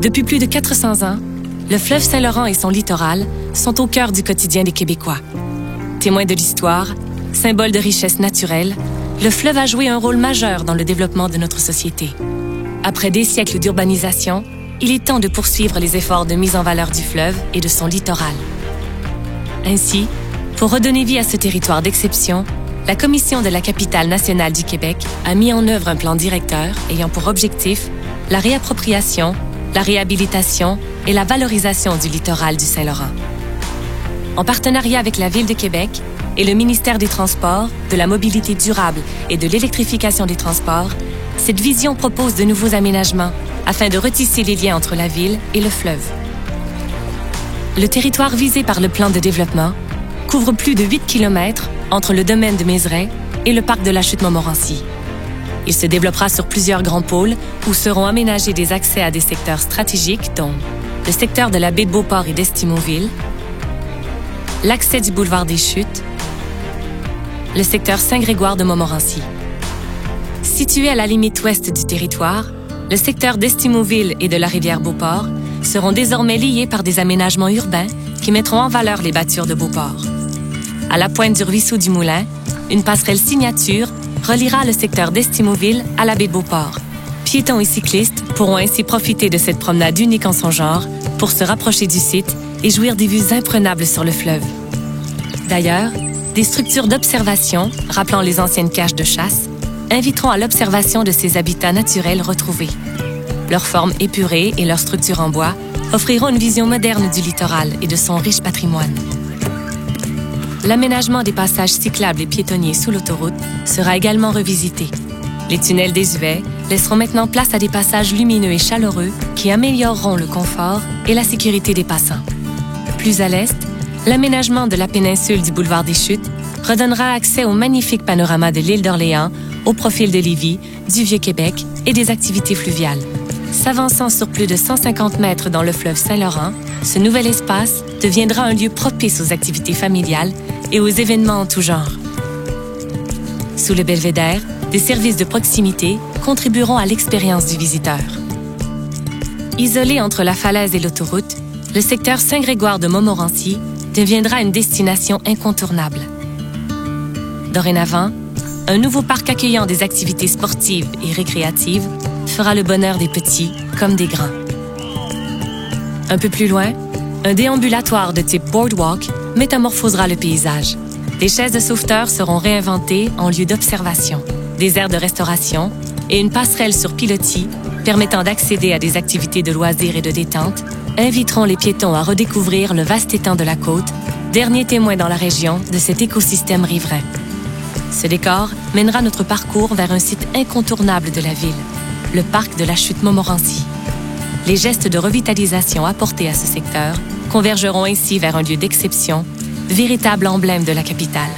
Depuis plus de 400 ans, le fleuve Saint-Laurent et son littoral sont au cœur du quotidien des Québécois. Témoin de l'histoire, symbole de richesse naturelle, le fleuve a joué un rôle majeur dans le développement de notre société. Après des siècles d'urbanisation, il est temps de poursuivre les efforts de mise en valeur du fleuve et de son littoral. Ainsi, pour redonner vie à ce territoire d'exception, la Commission de la capitale nationale du Québec a mis en œuvre un plan directeur ayant pour objectif la réappropriation, la réhabilitation et la valorisation du littoral du Saint-Laurent. En partenariat avec la Ville de Québec et le ministère des Transports, de la Mobilité durable et de l'électrification des transports, cette vision propose de nouveaux aménagements afin de retisser les liens entre la ville et le fleuve. Le territoire visé par le plan de développement couvre plus de 8 km entre le domaine de Mézeray et le parc de la Chute-Montmorency. Il se développera sur plusieurs grands pôles où seront aménagés des accès à des secteurs stratégiques dont le secteur de la baie de Beauport et d'Estimouville, l'accès du boulevard des Chutes, le secteur Saint-Grégoire de Montmorency. Situé à la limite ouest du territoire, le secteur d'Estimouville et de la rivière Beauport seront désormais liés par des aménagements urbains qui mettront en valeur les bâtures de Beauport. À la pointe du ruisseau du Moulin, une passerelle signature reliera le secteur d'Estimouville à la baie de Beauport. Piétons et cyclistes pourront ainsi profiter de cette promenade unique en son genre pour se rapprocher du site et jouir des vues imprenables sur le fleuve. D'ailleurs, des structures d'observation, rappelant les anciennes caches de chasse, inviteront à l'observation de ces habitats naturels retrouvés. Leur forme épurée et leur structure en bois offriront une vision moderne du littoral et de son riche patrimoine. L'aménagement des passages cyclables et piétonniers sous l'autoroute sera également revisité. Les tunnels désuets laisseront maintenant place à des passages lumineux et chaleureux qui amélioreront le confort et la sécurité des passants. Plus à l'est, l'aménagement de la péninsule du boulevard des Chutes redonnera accès au magnifique panorama de l'île d'Orléans, au profil de Lévis, du Vieux-Québec et des activités fluviales. S'avançant sur plus de 150 mètres dans le fleuve Saint-Laurent, ce nouvel espace deviendra un lieu propice aux activités familiales et aux événements en tout genre. Sous le belvédère, des services de proximité contribueront à l'expérience du visiteur. Isolé entre la falaise et l'autoroute, le secteur Saint-Grégoire de Montmorency deviendra une destination incontournable. Dorénavant, un nouveau parc accueillant des activités sportives et récréatives fera le bonheur des petits comme des grands. Un peu plus loin, un déambulatoire de type boardwalk métamorphosera le paysage. Des chaises de sauveteurs seront réinventées en lieu d'observation, des aires de restauration et une passerelle sur pilotis permettant d'accéder à des activités de loisirs et de détente inviteront les piétons à redécouvrir le vaste étang de la côte, dernier témoin dans la région de cet écosystème riverain. Ce décor mènera notre parcours vers un site incontournable de la ville, le parc de la Chute-Montmorency. Les gestes de revitalisation apportés à ce secteur convergeront ainsi vers un lieu d'exception, véritable emblème de la capitale.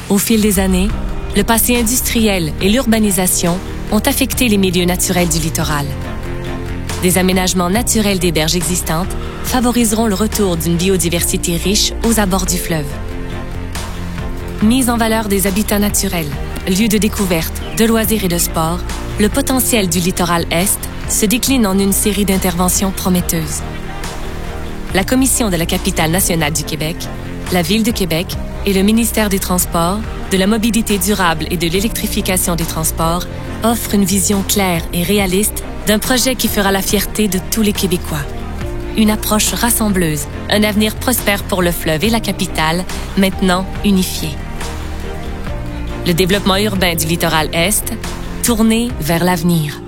Au fil des années, le passé industriel et l'urbanisation ont affecté les milieux naturels du littoral. Des aménagements naturels des berges existantes favoriseront le retour d'une biodiversité riche aux abords du fleuve. Mise en valeur des habitats naturels, lieux de découverte, de loisirs et de sport, le potentiel du littoral Est se décline en une série d'interventions prometteuses. La Commission de la capitale nationale du Québec, la Ville de Québec et le ministère des Transports, de la Mobilité durable et de l'électrification des transports offrent une vision claire et réaliste d'un projet qui fera la fierté de tous les Québécois. Une approche rassembleuse, un avenir prospère pour le fleuve et la capitale, maintenant unifiés. Le développement urbain du littoral Est, tourné vers l'avenir.